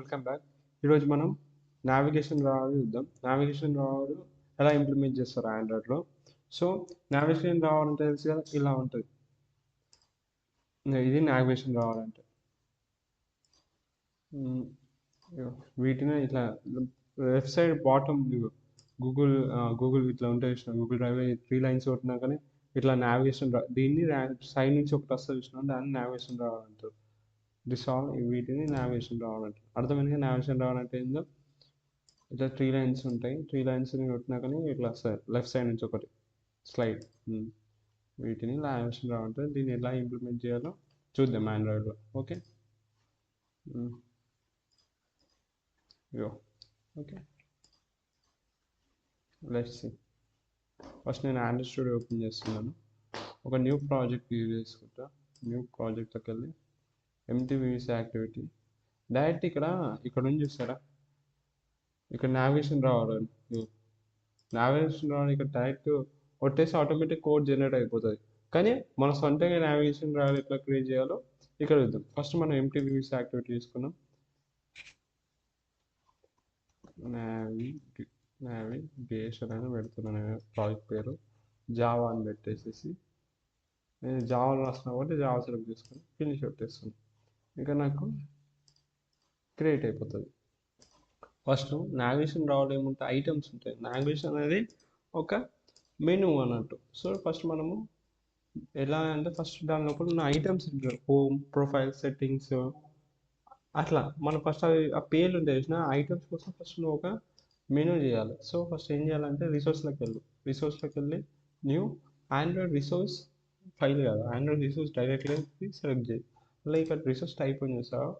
Welcome back. ఈరోజు మనం navigation రావాలి చూద్దాం. నావిగేషన్ రావాలి ఎలా ఇంప్లిమెంట్ చేస్తారు ఆండ్రాయిడ్లో. సో నావిగేషన్ రావాలంటే తెలుసు కదా, ఇలా ఉంటుంది. ఇది నావిగేషన్ రావాలంటే ఉమ్, వీటిని ఇట్లా లెఫ్ట్ సైడ్ బాటమ్ గూగుల్ ఇట్లా ఉంటాయి చూసిన గూగుల్ డ్రైవ్ 3 లైన్స్ కొట్టినా కానీ ఇట్లా నావిగేషన్ దీన్ని సైడ్ నుంచి ఒకటి వస్తుంది చూసినా దాన్ని నావిగేషన్ రావాలంటారు. వీటిని నావిగేషన్ రావాలంటారు. అర్థమైందిగా నావిగేషన్ రావాలంటే ఏందో, ఇట్లా 3 లైన్స్ ఉంటాయి. 3 లైన్స్ కొట్టినా కానీ ఇట్లా వస్తుంది లెఫ్ట్ సైడ్ నుంచి ఒకటి స్లైడ్. వీటిని నావిగేషన్ రావాలంటే దీన్ని ఎలా ఇంప్లిమెంట్ చేయాలో చూద్దాం ఆండ్రాయిడ్లో. ఓకే. యో ఓకే, లెట్స్ సీ. ఫస్ట్ నేను ఆండ్రాయిడ్ స్టూడియో ఓపెన్ చేస్తున్నాను. ఒక న్యూ ప్రాజెక్ట్ యూజ్ చేసుకుంటా. న్యూ ప్రాజెక్ట్లోకి వెళ్ళి ఎంటీవీసీ యాక్టివిటీ డైరెక్ట్ ఇక్కడ నుంచి చూస్తారా, ఇక్కడ నావిగేషన్ రావాలి. నావిగేషన్ రావాలి ఇక్కడ డైరెక్ట్ కొట్టేసి ఆటోమేటిక్ కోడ్ జనరేట్ అయిపోతుంది. కానీ మన సొంతంగా నావిగేషన్ రావాలి ఎట్లా క్రియేట్ చేయాలో ఇక్కడ చూద్దాం. ఫస్ట్ మనం ఎంటీవీసీ యాక్టివిటీ తీసుకున్నాం. నావిగేషన్ అని పెడుతున్నాను ప్రాజెక్ట్ పేరు. జావా అని పెట్టేసేసి నేను జావాలో రాస్తున్నా కాబట్టి జావా సెలెక్ట్ చేసుకొని ఫినిష్ పెట్టేస్తున్నాను. ఇక నాకు క్రియేట్ అయిపోతుంది. ఫస్ట్ నావిగేషన్ రావడం ఏముంటాయి, ఐటమ్స్ ఉంటాయి. నావిగేషన్ అనేది ఒక మెనూ అన్నట్టు. సో ఫస్ట్ మనము ఎలా అంటే ఫస్ట్ దాని లోపల ఉన్న ఐటమ్స్ ఉంటాయి. హోమ్, ప్రొఫైల్, సెట్టింగ్స్, అట్లా మనం ఫస్ట్ ఆ పేర్లు ఉంటాయి చూసిన ఐటమ్స్ కోసం ఫస్ట్ నువ్వు ఒక మెనూ చేయాలి. సో ఫస్ట్ ఏం చేయాలంటే రిసోర్స్లోకి వెళ్ళి న్యూ ఆండ్రాయిడ్ రిసోర్స్ ఫైల్ కాదు, ఆండ్రాయిడ్ రిసోర్స్ డైరెక్ట్గా సెలెక్ట్ చేయి. మళ్ళీ ఇక్కడ రిసోర్స్ టైప్ అని చూస్తావు,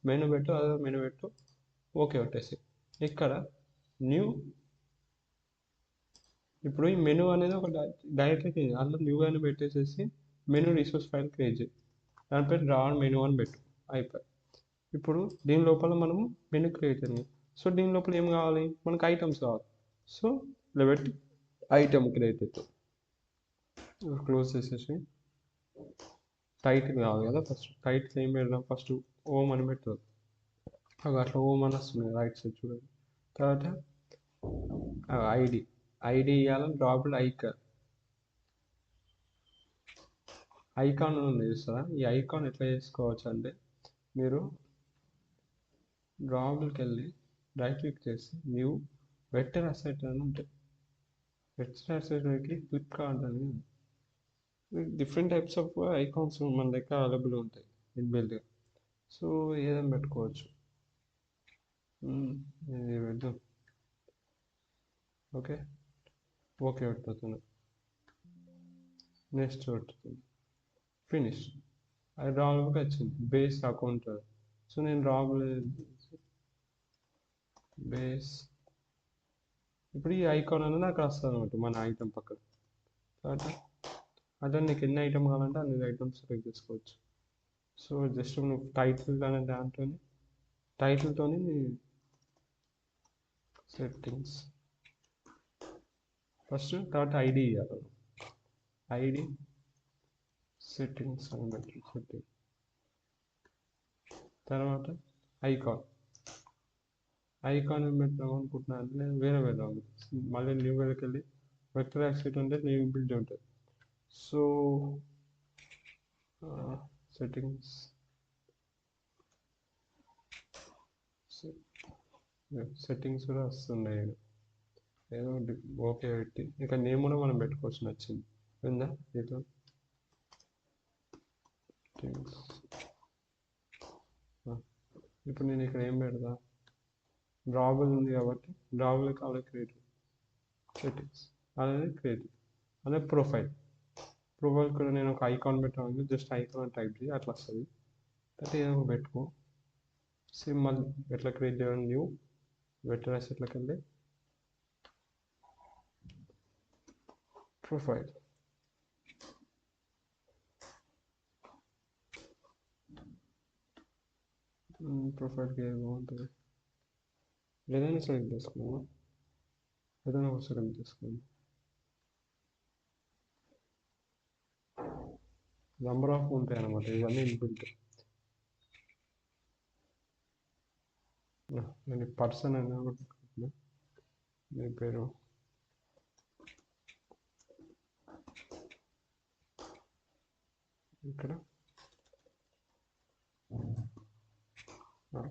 మెనూ పెట్టు, అదే మెనూ పెట్టు, ఓకే పెట్టేసి ఇక్కడ న్యూ. ఇప్పుడు ఈ మెనూ అనేది ఒక డైరెక్ట్గా అందులో న్యూ అని పెట్టేసేసి మెనూ రిసోర్స్ ఫైల్ క్రియేట్ చేయి. దానిపై రా మెనూ అని పెట్టు, అయిపోయి. ఇప్పుడు దీని లోపల మనము మెనూ క్రియేట్ చేయాలి. సో దీని లోపల ఏం కావాలి, మనకు ఐటమ్స్ కావాలి. సో ఇలా పెట్టి ఐటమ్ క్రియేట్ అవుతుంది. క్లోజ్ చేసేసి టైటిల్ కావాలి కదా, ఫస్ట్ టైటిల్ ఏం పెడదాం, ఫస్ట్ ఓమ్ అని పెడుతుంది. అట్లా ఓమ్ అని వస్తుంది రైట్ సైడ్ చూడండి. తర్వాత ఐడి ఇవ్వాలని డ్రాప్డ్ ఐకాన్ ఉంది చూస్తారా. ఈ ఐకాన్ ఎట్లా చేసుకోవచ్చు అంటే మీరు డ్రాప్కి వెళ్ళి రైట్ క్లిక్ చేసి న్యూ వెక్టర్ అసెట్ అని ఉంటాయి. వెక్టర్ అసెట్కి ఫ్లిప్కార్ట్ అని డిఫరెంట్ టైప్స్ ఆఫ్ ఐకాన్స్ మన దగ్గర అవైలబుల్ ఉంటాయి ఇన్బిల్డ్గా. సో ఏదైనా పెట్టుకోవచ్చు. ఇది పెడదాం. ఓకే ఓకే పెట్టుతుంది. నెక్స్ట్ పెట్టుతుంది, ఫినిష్. అది డ్రాప్కి వచ్చింది బేస్ అకౌంట్. సో నేను డ్రాప్ బేస్. ఇప్పుడు ఈ ఐకాన్ అనేది నాకు వస్తుంది అనమాట మన ఐటమ్ పక్కన. తర్వాత అదే నీకు ఎన్ని ఐటమ్ కావాలంటే అన్ని ఐటమ్స్ సెలెక్ట్ చేసుకోవచ్చు. సో జస్ట్ నువ్వు టైటిల్ అనే దాంతో టైటిల్తోని సెట్టింగ్స్ ఫస్ట్, తర్వాత ఐడి ఇవ్వాలి. ఐడి సెట్టింగ్స్ అని పెట్టి సెట్టింగ్, తర్వాత ఐకాన్ ఏం పెట్టాం అనుకుంటున్నాను నేను, వేరే మళ్ళీ న్యూ వేరేకి వెళ్ళి వెక్టర్ యాక్సిట్ ఉంటే న్యూ బిల్డ్ ఉంటుంది. సో సెట్టింగ్స్ కూడా వస్తున్నాయి. ఏదో ఓకే పెట్టి ఇక నేమ్ కూడా మనం పెట్టుకోవచ్చు, నచ్చింది ఉందా ఇట్లా. ఇప్పుడు నేను ఇక్కడ ఏం పెడతా, డ్రాబుల్ ఉంది కాబట్టి డ్రాబుల్ కావాలి క్రియేట్ సెట్టింగ్స్ అనేది క్రియేట్ అదే ప్రొఫైల్ కూడా నేను ఒక ఐకాన్ పెట్టాను. జస్ట్ ఐకాన్ టైప్ చేయి అట్లా వస్తుంది. అయితే ఏదో పెట్టుకో. సేమ్ మళ్ళీ ఎట్లా క్రియేట్ చేయాలి, న్యూ వెక్టర్ అసెట్లోకి వెళ్ళి ప్రొఫైల్. ప్రొఫైల్కి ఏది బాగుంటుంది, ఏదైనా సెలెక్ట్ చేసుకున్నాను, ఏదైనా ఒక సెలెక్ట్ చేసుకున్నాను. నెంబర్ ఆఫ్ ఉంటాయి అన్నమాట, ఇవన్నీ ఇన్బిల్ట్. నేను పర్సన్ అని అనుకుంటున్నా. మీ పేరు ఇక్కడ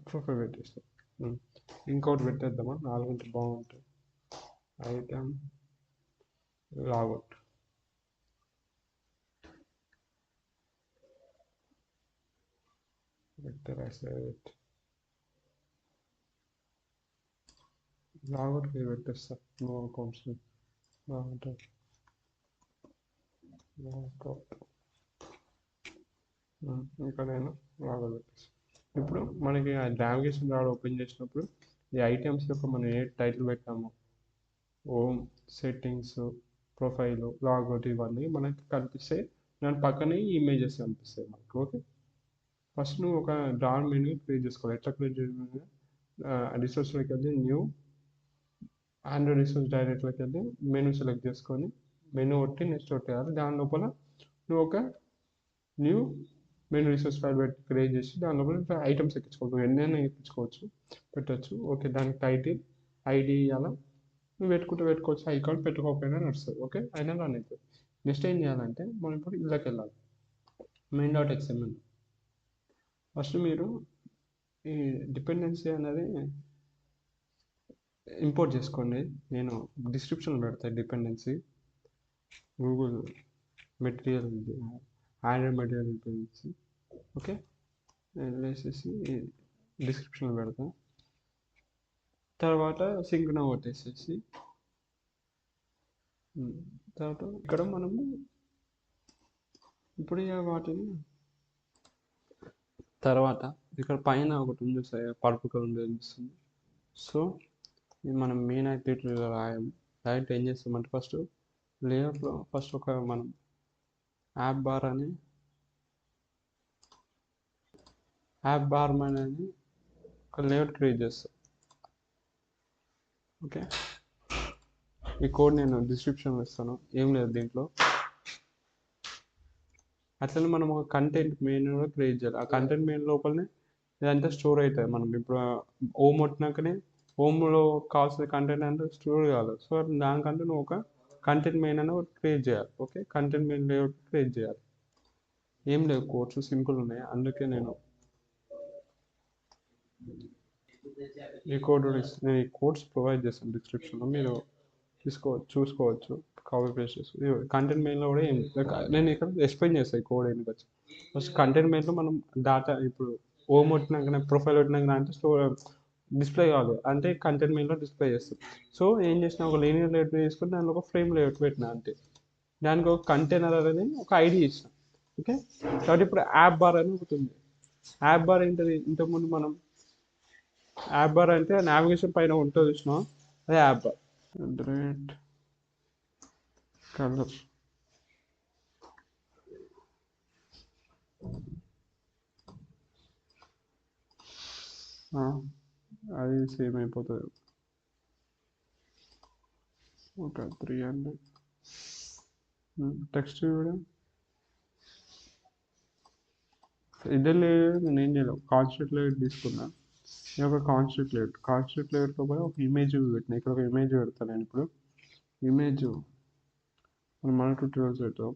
ప్రొఫైల్ పెట్టేస్తాం. ఇంకోటి పెట్టేద్దామా? 4 ఉంటే బాగుంటుంది. Item logout. Vector asset logout పెట్టేస్తా. No accounts logout. ఇక్కడ నేను లాగౌట్ పెట్టేస్తాను. ఇప్పుడు మనకి ఆ నావిగేషన్ రాడ్ ఓపెన్ చేసినప్పుడు ఈ ఐటమ్స్ యొక్క మనం ఏ టైటిల్ పెట్టాము, హోమ్, సెట్టింగ్స్, ప్రొఫైల్, లాగౌట్ ఇవన్నీ మనకి కనిపిస్తాయి. దాని పక్కనే ఇమేజెస్ కనిపిస్తాయి మనకు. ఓకే, ఫస్ట్ నువ్వు ఒక డార్ మెనూ క్రియేట్ చేసుకోవాలి. ఎట్లా క్రియేట్ చేయాలి? రిసోర్స్లోకి వెళ్ళి న్యూ ఆండ్రాయిడ్ రిసోర్స్ డైరెక్ట్లోకి వెళ్ళి మెనూ సెలెక్ట్ చేసుకొని మెనూ కొట్టి నెక్స్ట్ కొట్టేయాలి. దాని లోపల నువ్వు ఒక న్యూ మెనూ రిసోర్స్ ఫైల్ పెట్టి క్రియేట్ చేసి దాని లోపల ఐటమ్స్ ఎక్కించుకోవచ్చు. నువ్వు ఎన్నైనా ఎక్కించుకోవచ్చు, పెట్టచ్చు. ఓకే, దానికి టైటిల్, ఐడి అలా నువ్వు పెట్టుకోవచ్చు. ఐకాన్ పెట్టుకోకపోయినా నడుస్తుంది. ఓకే, అయినా రన్ అవుతుంది. నెక్స్ట్ ఏం చేయాలంటే మనం ఇప్పుడు ఇళ్ళకి వెళ్ళాలి. main.xml ఫస్ట్ మీరు ఈ డిపెండెన్సీ అనేది ఇంపోర్ట్ చేసుకోండి. నేను డిస్క్రిప్షన్ పెడతాను dependency. Google material, Android material dependency. Okay, నేను వేసేసి డిస్క్రిప్షన్లో పెడతా. తర్వాత సింక్ నౌ కొట్టేసేసి తర్వాత ఇక్కడ మనము ఇప్పుడు వాటిని తర్వాత ఇక్కడ పైన ఒకటి ఉంది చూస్తాయి, పర్పుల్ కలర్ కనిపిస్తుంది. సో ఇది మనం మెయిన్ యాక్టివిటీలో డైరెక్ట్ ఏం చేస్తామంటే ఫస్ట్ లేఅవుట్లో ఫస్ట్ ఒక మనం యాప్ బార్ అనేది ఒక లేఅవుట్ క్రియేట్ చేస్తాం. ఓకే, ఈ కోడ్ నేను డిస్క్రిప్షన్లో ఇస్తాను. ఏం లేదు దీంట్లో. అట్లనే మనం ఒక కంటెంట్ మెయిన్ కూడా క్రియేట్ చేయాలి. ఆ కంటెంట్ మెయిన్ లోపలనే ఇదంతా స్టోర్ అవుతుంది. మనం ఇప్పుడు హోమ్ కొట్టినాకనే హోమ్లో కావాల్సిన కంటెంట్ అంటే స్టోర్ కావాలి. సో దానికంటే నువ్వు ఒక కంటెంట్ మెయిన్ అని ఒకటి క్రియేట్ చేయాలి. Okay, content main layout create చేయాలి. ఏం లేదు, కోడ్స్ సింపుల్ ఉన్నాయి. అందుకే నేను ఈ కోడ్ నేను ఈ కోడ్స్ ప్రొవైడ్ చేస్తాను డిస్క్రిప్షన్లో. మీరు చూసుకోవచ్చు, కాపీ పేస్ట్ చేసి. కంటెంట్ మెయిన్లో కూడా నేను ఇక్కడ ఎక్స్ప్లెయిన్ చేస్తాను ఈ కోడ్ ఎందుకు వచ్చి. ఫస్ట్ కంటెంట్ మెయిన్లో మనం డాటా ఇప్పుడు హోమ్ కొట్టినాకనే ప్రొఫైల్ కొట్టినాకనే అంటే స్టోర్ డిస్ప్లే కావాలి అంటే కంటెంట్ మెయిన్లో డిస్ప్లే చేస్తాం. సో ఏం చేసినా ఒక లీనియర్ లేఅవుట్ తీసుకుని దానిలో ఒక ఫ్రేమ్ లేఅవుట్ పెట్టినా అంటే దానికి ఒక కంటైనర్ అనేది ఒక ఐడి ఇచ్చిన. ఓకే, కాబట్టి ఇప్పుడు యాప్ బార్ అని ఒకటి ఉంది. యాప్ బార్ ఏంటది? ఇంతకుముందు మనం యాప్ బార్ అంటే నావిగేషన్ పైన ఉంటుంది చూసినా, అదే యాప్ బార్. గ్రేట్ కలర్ అది సేమ్ అయిపోతుంది. ఒక 300 టెక్స్ట్ కూడా ఇద్దరు లేదు. నేను ఏం చేయలేదు, కాన్స్ట్రక్ట్ లేఅవుట్ తీసుకున్నా. నేను ఒక కాన్స్ట్రక్ట్ లేఅవుట్లో కూడా ఒక ఇమేజ్ పెట్టినా. ఇక్కడ ఒక ఇమేజ్ పెడతాను నేను. ఇప్పుడు ఇమేజ్ మన ట్యూటోరియల్స్ పెట్టాం.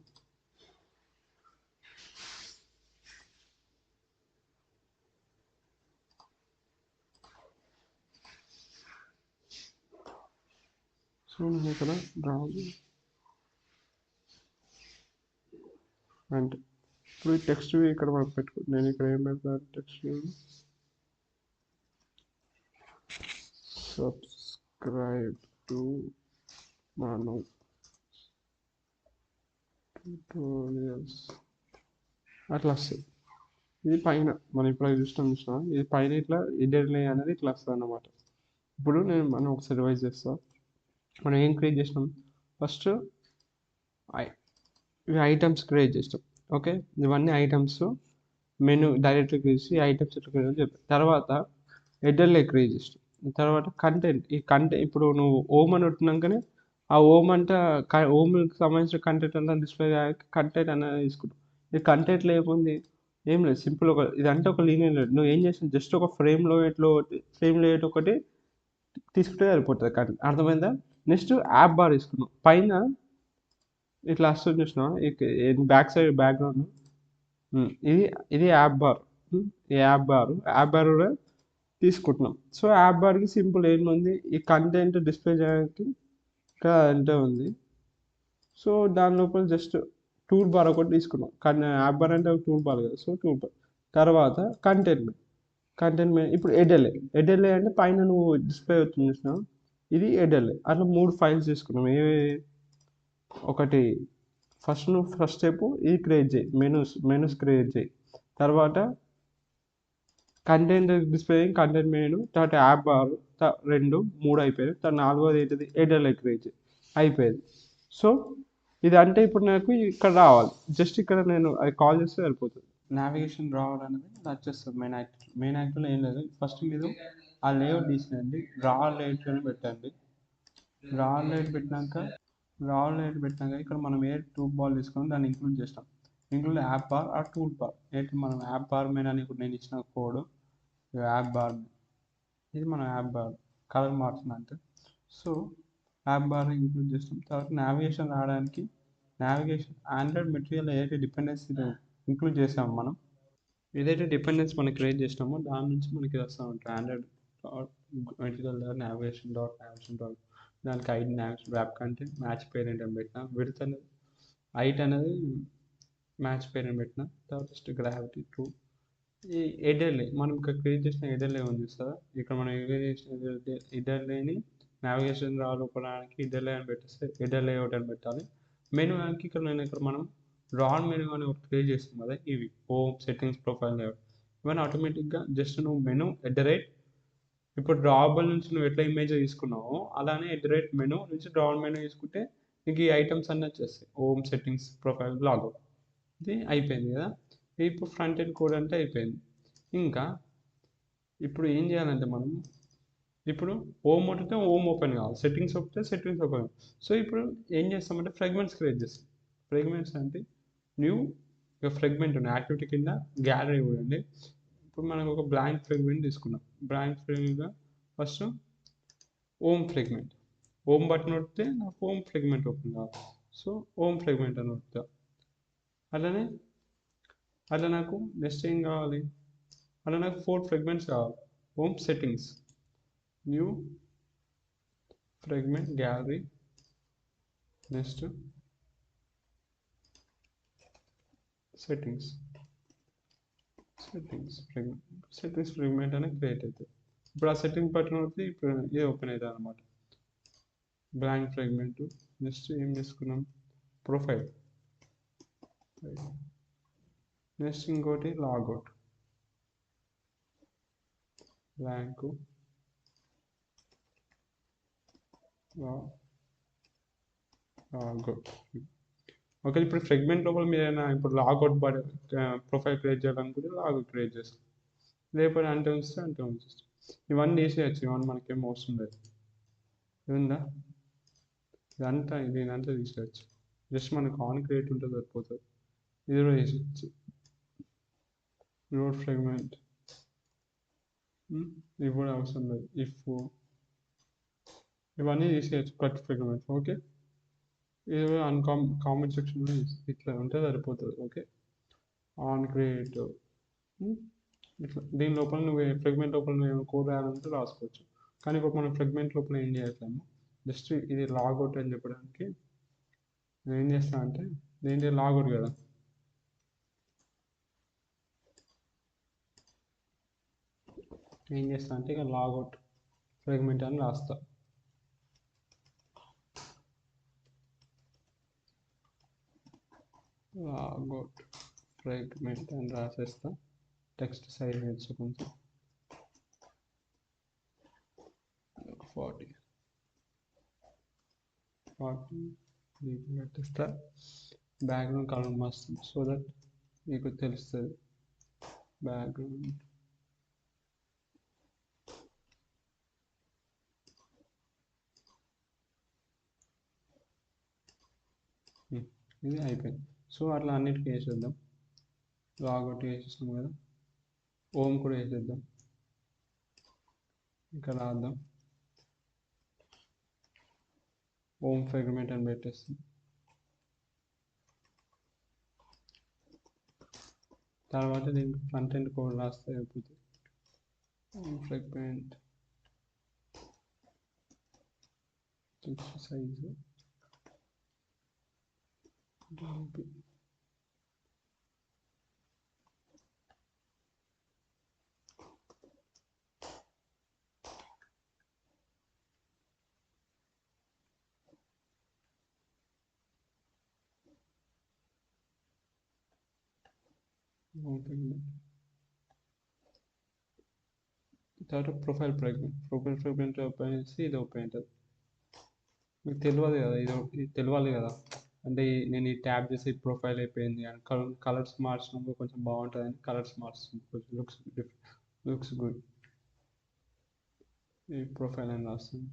సో నేను ఇక్కడ రాదు అంటే ఇప్పుడు ఈ టెక్స్ట్ ఇక్కడ మనకు నేను ఇక్కడ ఏం పెడతాను? Text subscribe to Manu tutorials అట్లా వస్తుంది. ఇది పైన మనం ఇప్పుడు చూసినా ఇది పైన ఇట్లా ఎడిట్లే అనేది ఇట్లా వస్తుంది అన్నమాట. ఇప్పుడు మనం ఒకసారి రివైజ్ చేస్తాం. మనం ఏం క్రియేట్ చేసినాం? ఫస్ట్ ఇవి ఐటమ్స్ క్రియేట్ చేస్తాం. ఓకే, ఇవన్నీ ఐటమ్స్ మెనూ డైరెక్ట్గా చేసి ఐటమ్స్ ఎట్లా క్రియేట్ చెప్పాను. తర్వాత హెడర్లే క్రియేట్ చేస్తాం. తర్వాత కంటెంట్, ఈ కంటెంట్ ఇప్పుడు నువ్వు హోమ్ అని కొట్టినాకనే ఆ హోమ్ అంటే హోమ్కి సంబంధించిన కంటెంట్ అంతా డిస్ప్లే కంటెంట్ అనేది తీసుకుంటాం. ఈ కంటెంట్లో ఏముంది? ఏం లేదు, సింపుల్ ఇదంటే ఒక లీనియర్ లేదు. నువ్వు ఏం చేస్తావు, జస్ట్ ఒక ఫ్రేమ్ లేట్ ఒకటి తీసుకుంటే సరిపోతుంది కానీ, అర్థమైందా? నెక్స్ట్ యాప్ బార్ తీసుకున్నావు, పైన ఇట్లా వస్తుంది చూసినావా బ్యాక్ సైడ్ బ్యాక్గ్రౌండ్, ఇది ఇది యాప్ బార్. ఈ యాప్ బార్ కూడా తీసుకుంటున్నాం. సో యాప్ బార్కి సింపుల్ ఏముంది, ఈ కంటెంట్ డిస్ప్లే చేయడానికి ఇక్కడ అంటే ఉంది. సో దాని లోపల జస్ట్ టూల్ బార్ ఒకటి తీసుకున్నాం, కానీ యాప్ బార్ అంటే ఒక టూల్ బార్ కదా, సో టూల్ బార్. తర్వాత కంటెంట్ ఇప్పుడు ఎడ్ఎల్ఏ అంటే పైన నువ్వు డిస్ప్లే అవుతుంది చూసినావు, ఇది ఎడ్ఎల్ఏ. అట్లా 3 ఫైల్స్ తీసుకున్నాం. ఒకటి ఫస్ట్ స్టెప్ ఇది క్రియేట్ చేయి, మెనూస్ క్రియేట్ చేయి. తర్వాత కంటెంట్ డిస్ప్లే, కంటెంట్ మెనూ, తర్వాత యాప్ బార్, 2 3 అయిపోయాయి. తర్వాత 4వది ఏంటిది, ఎడ్ఎల్ఏ క్రియేట్ చేయి, అయిపోయింది. సో ఇది అంటే ఇప్పుడు నాకు ఇక్కడ రావాలి, జస్ట్ ఇక్కడ నేను అది కాల్ చేస్తే సరిపోతుంది. నావిగేషన్ రావడం అనేది వచ్చేస్తుంది. మెయిన్ యాక్ట్లో ఏం లేదు, ఫస్ట్ మీరు ఆ లేఅవుట్ తీసేయండి, రా లేఅవుట్ అని పెట్టండి. రా లేఅవుట్ పెట్టినాక ఇక్కడ మనం ఏ టూల్ బార్ తీసుకొని దాన్ని ఇంక్లూడ్ చేస్తాం. ఇంక్లూడ్ యాప్ బార్ ఆ టూల్ బార్ ఏంటి, మనం యాప్ బార్ మీద అని ఇప్పుడు నేను ఇచ్చిన కోడ్ యాప్ బార్, ఇది మనం యాప్ బార్ కలర్ మార్చిన అంటే. సో యాప్ బార్ ఇంక్లూడ్ చేస్తాం. తర్వాత నావిగేషన్ రావడానికి ఆండ్రాయిడ్ మెటీరియల్ ఏదైతే డిపెండెన్సీ ఇంక్లూడ్ చేసాము మనం, ఏదైతే డిపెండెన్స్ మనం క్రియేట్ చేసినామో దాని నుంచి మనకి వస్తూ ఉంటాయి ఆండ్రాయిడ్ మెటీరియల్ నావిగేషన్. దానికి ID navigation wrap content match parent అని పెట్టిన, విడ్త్ అనేది హైట్ అనేది మ్యాచ్ పేరెంట్ పెట్టిన. తర్వాత గ్రావిటీ 2, ఈ ఎడ్ఎల్ఏ మనం ఇక్కడ క్రియేట్ చేసిన ఎడ్ఎల్ఏ ఉంది సార్, ఇక్కడ మనం క్రియేట్ చేసిన ఎడ్ఎల్ఏని నావిగేషన్ రావడానికి ఎడ్ఎల్ఏ అని పెట్టేస్తే ఎడ్ఎల్ఏ ఒకటి అని పెట్టాలి. మెనూ దానికి ఇక్కడ మనం రాన్ మెనూ అని ఒకటి క్రియేట్ చేస్తాం కదా, ఇవి హోమ్ సెట్టింగ్స్ ప్రొఫైల్ ఇవన్నీ ఆటోమేటిక్గా జస్ట్ నువ్వు మెనూ ఇప్పుడు డ్రావబుల్ నుంచి నువ్వు ఎట్లా ఇమేజ్ తీసుకున్నావో అలానే మెనూ నుంచి డ్రావబుల్ మెనూ తీసుకుంటే నీకు ఈ ఐటమ్స్ అన్నీ వచ్చేస్తాయి. హోమ్ సెట్టింగ్స్ ప్రొఫైల్ లాగౌట్, ఇది అయిపోయింది కదా. ఇప్పుడు ఫ్రంట్ ఎండ్ కోడ్ అంటే అయిపోయింది. ఇంకా ఇప్పుడు ఏం చేయాలంటే మనం ఇప్పుడు హోమ్ ఒకటితే హోమ్ ఓపెన్ కావాలి, సెట్టింగ్స్ ఒకటే సెట్టింగ్స్ ఓపెన్. సో ఇప్పుడు ఏం చేస్తామంటే ఫ్రాగ్మెంట్స్ క్రియేట్ చేస్తాం. ఫ్రాగ్మెంట్స్ అంటే న్యూ ఫ్రాగ్మెంట్ ఉంది యాక్టివిటీ కింద గ్యాలరీ చూడండి. ఇప్పుడు మనం ఒక బ్లాంక్ ఫ్రాగ్మెంట్ తీసుకున్నాం. బ్లాంక్ ఫ్రాగ్మెంట్గా first home fragment, home button నొక్కితే నాకు హోమ్ ఫ్రాగ్మెంట్ ఓపెన్ కావాలి. సో హోమ్ ఫ్రాగ్మెంట్ అని నొక్కుతా. అట్లా నాకు నెక్స్ట్ ఏం కావాలి, అలా నాకు 4 ఫ్రాగ్మెంట్స్ కావాలి. Home settings, new fragment gallery, next settings fragment అనేది క్రియేట్ అవుతుంది. ఇప్పుడు ఆ సెట్టింగ్ బటన్ అవుతుంది, ఇప్పుడు ఇది ఓపెన్ అవుతుంది అనమాట, బ్లాంక్ ఫ్రాగ్మెంట్. నెక్స్ట్ ఏం చేసుకున్నాం, ప్రొఫైల్. నెక్స్ట్ ఇంకోటి లాగౌట్, బ్లాంక్ లాగౌట్. ఓకే, ఇప్పుడు ఫ్రాగ్మెంట్ లోపల మీరు ఏమైనా ఇప్పుడు లాగౌట్ ప్రొఫైల్ క్రియేట్ చేయాలనుకుంటే లాగౌట్ క్రియేట్ చేస్తాం, లేకపోతే అంటే ఉంచేస్తాం. ఇవన్నీ తీసేయచ్చు, ఇవన్నీ మనకేం అవసరం లేదు. ఇదిందా, ఇదంతా తీసేయచ్చు. జస్ట్ మనకు ఆన్ క్రియేట్ ఉంటే సరిపోతుంది. ఇది కూడా తీసేయచ్చు, రోడ్ ఫ్రాగ్మెంట్ ఇవి కూడా అవసరం లేదు. ఇవన్నీ తీసేయచ్చు ప్రతి ఫ్రాగ్మెంట్. ఓకే, ఇది కామెంట్ సెక్షన్ ఇట్లా ఉంటే సరిపోతుంది. ఓకే, ఆన్ క్రియేట్ ఇట్లా దీని లోపల నువ్వు ఫ్రాగ్మెంట్ లోపల నువ్వు కోడ్ రాయాలంటే రాసుకోవచ్చు. కానీ ఇప్పుడు మనం ఫ్రాగ్మెంట్ లోపల ఏం చేయట్లేము, జస్ట్ ఇది లాగౌట్ అని చెప్పడానికి నేను ఏం చేస్తాను అంటే, దీంట్లో లాగౌట్ కదా, ఏం చేస్తా అంటే ఇక లాగౌట్ ఫ్రాగ్మెంట్ అని రాస్తా. లాగౌట్ ఫ్రాగ్మెంట్ అని రాసేస్తా. టెక్స్ట్ సైజ్ కొంచెం 40 పెట్టేస్తా. Background colour must, so that మీకు తెలుస్తుంది బ్యాక్గ్రౌండ్. ఇది అయిపోయింది. సో అట్లా అన్నిటికీ వేసేద్దాం. లాగౌట్ వేసేసాం కదా, ఓమ్ కూడా వేసేద్దాం. ఇక్కడ రాద్దాం, ఓమ్ ఫ్రాగ్మెంట్ అని పెట్టేస్తాం. తర్వాత దీనికి ఫ్రంట్ ఎండ్ కోడ్ రాస్తే అయిపోతుంది. ఓమ్ ఫ్రాగ్మెంట్ సైజు తర్వాత ప్రొఫైల్ ఫ్రాగ్మెంట్ ఓపెన్ చేసి ఇది ఓపెన్ అవుతుంది. మీకు తెలియదు కదా, ఇది తెలియాలి కదా, అంటే నేను ఈ ట్యాబ్ చేసి ప్రొఫైల్ అయిపోయింది అని కలర్స్ మార్చినప్పుడు కొంచెం బాగుంటుందని కలర్స్ మార్చుతుంది, కొంచెం లుక్స్ గుడ్. ఈ ప్రొఫైల్ అని రాస్తుంది.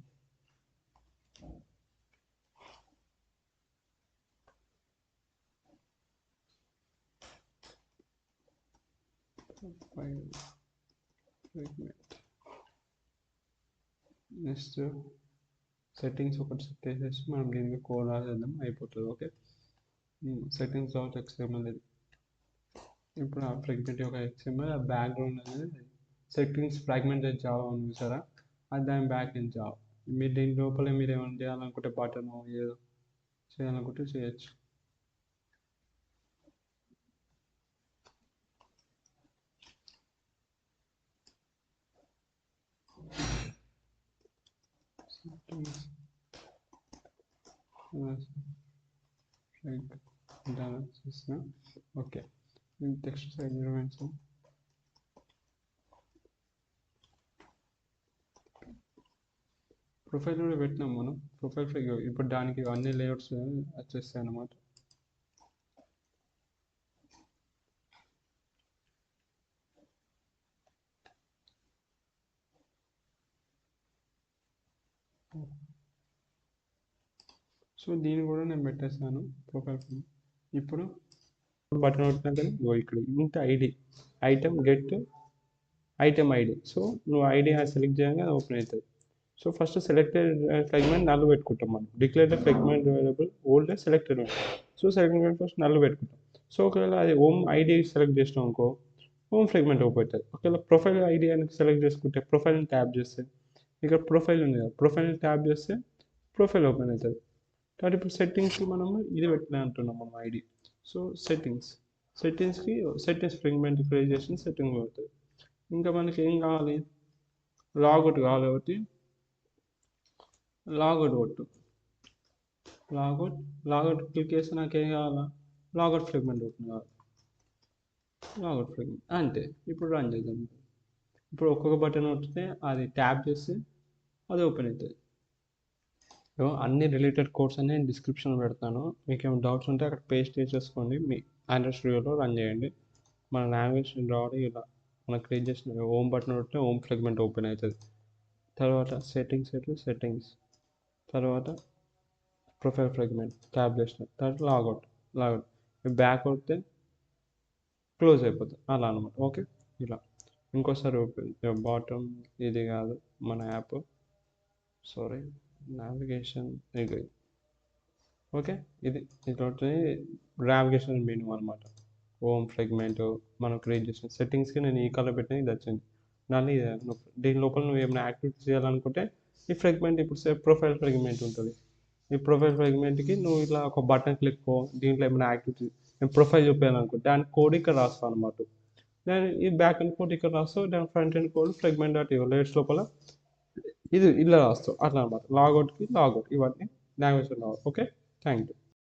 నెక్స్ట్ సెట్టింగ్స్ ఒకటి సెట్ చేసేసి మనం దీనికి కోడ్ రాసేద్దాం, అయిపోతుంది. ఓకే, సెట్టింగ్స్ ఆఫ్ XML ఇది. ఇప్పుడు ఆ ఫ్రాగ్మెంట్ యొక్క XML ఆ బ్యాక్గ్రౌండ్ అనేది సెట్టింగ్స్ ఫ్రాగ్మెంట్ జావా ఉంది చూసారా, అది దాని బ్యాక్ ఎండ్ జావా. మీరు దీని లోపల మీరు ఏమైనా చేయాలనుకుంటే బటన్ ఏదో చేయాలనుకుంటే చేయొచ్చు. ఓకే, టెక్స్ట్ సెగ్మెంట్స్ ప్రొఫైల్ కూడా పెట్టినాం మనం. ప్రొఫైల్ ఇప్పుడు దానికి అన్ని లేఅవుట్స్ వచ్చేస్తాయి అన్నమాట. సో దీన్ని కూడా నేను పెట్టేస్తాను ప్రొఫైల్. ఇప్పుడు బటన్ వచ్చినా కానీ ఇక్కడ ఇంత ID item get item ID. So నువ్వు ఐడి సెలెక్ట్ చేయగానే ఓపెన్ అవుతుంది. సో ఫస్ట్ సెలెక్టెడ్ ఫ్రాగ్మెంట్ నల్లు పెట్టుకుంటాం మనం. Declare fragment available old selected ఉంటుంది. సో సెలెక్టెడ్ ఫస్ట్ నల్లు పెట్టుకుంటాం. సో ఒకవేళ అది ఓమ్ ఐడి సెలెక్ట్ చేసినాం అనుకో, ఓమ్ ఫ్రాగ్మెంట్ ఓపెన్ అవుతుంది. ఒకవేళ ప్రొఫైల్ ఐడి అని సెలెక్ట్ చేసుకుంటే ప్రొఫైల్ని ట్యాప్ చేస్తే ఇక్కడ ప్రొఫైల్ ఉంది కదా, ప్రొఫైల్ని ట్యాప్ చేస్తే ప్రొఫైల్ ఓపెన్ అవుతుంది. కాబట్టి ఇప్పుడు సెట్టింగ్స్కి మనము ఇది పెట్టినా అంటున్నాం మనం ఐడి. సో సెట్టింగ్స్కి సెట్టింగ్స్ ఫ్రాగ్మెంట్ క్రియేట్ చేసిన సెట్టింగ్ అవుతుంది. ఇంకా మనకి ఏం కావాలి, లాగౌట్ కావాలి కాబట్టి లాగౌట్ కొట్టు. లాగౌట్ క్లిక్ చేస్తే నాకు ఏం కావాలా, లాగౌట్ ఫ్రాగ్మెంట్ ఓపెన్ కావాలి. లాగౌట్ ఫ్రాగ్మెంట్ అంతే. ఇప్పుడు రన్ చేద్దాం. ఇప్పుడు ఒక్కొక్క బటన్ వస్తే అది ట్యాప్ చేస్తే అది ఓపెన్ అవుతుంది. అన్ని రిలేటెడ్ కోడ్స్ అన్ని నేను డిస్క్రిప్షన్లో పెడతాను. మీకు ఏమైనా డౌట్స్ ఉంటే అక్కడ పేస్ట్ చేసేసుకోండి, మీ ఆండ్రాయిడ్ స్టూడియోలో రన్ చేయండి. మన లాంగ్వేజ్ రావడం ఇలా మనం క్రియేట్ చేసిన ఓమ్ బటన్ ఉంటే ఓమ్ ఫ్రాగ్మెంట్ ఓపెన్ అవుతుంది. తర్వాత సెట్టింగ్స్ తర్వాత ప్రొఫైల్ ఫ్రాగ్మెంట్ ట్యాబ్ చేసిన తర్వాత లాగౌట్ బ్యాక్ అవుతే క్లోజ్ అయిపోతుంది అలా అనమాట. ఓకే, ఇలా ఇంకోసారి ఓపెన్ బాటమ్ ఇది కాదు మన యాప్, సారీ నావిగేషన్ ఇది. ఓకే, ఇది ఇటువంటి నావిగేషన్ మెనూ అనమాట. ఓమ్ ఫ్రాగ్మెంట్ మనం క్రియేట్ చేసిన సెట్టింగ్స్కి నేను ఈ కలర్ పెట్టిన ఇది వచ్చింది. దాన్ని దీని లోపల నువ్వు ఏమైనా యాక్టివిటీ చేయాలనుకుంటే ఈ ఫ్రాగ్మెంట్ ఇప్పుడు ప్రొఫైల్ ఫ్రాగ్మెంట్ ఉంటుంది. ఈ ప్రొఫైల్ ఫ్రాగ్మెంట్కి నువ్వు ఇట్లా ఒక బటన్ క్లిక్ దీంట్లో ఏమైనా యాక్టివిటీ ప్రొఫైల్ చూపించాలనుకుంటే దాని కోడ్ ఇక్కడ రాస్తావు అనమాట. దాని ఈ బ్యాక్ ఎండ్ కోడ్ ఇక్కడ రాస్తావు, దాని front end code fragment layers లోపల ఇది ఇలా రాస్తావు అట్లా అనమాట. లాగౌట్ ఇవన్నీ లాంగ్వేజ్. Okay, thank you.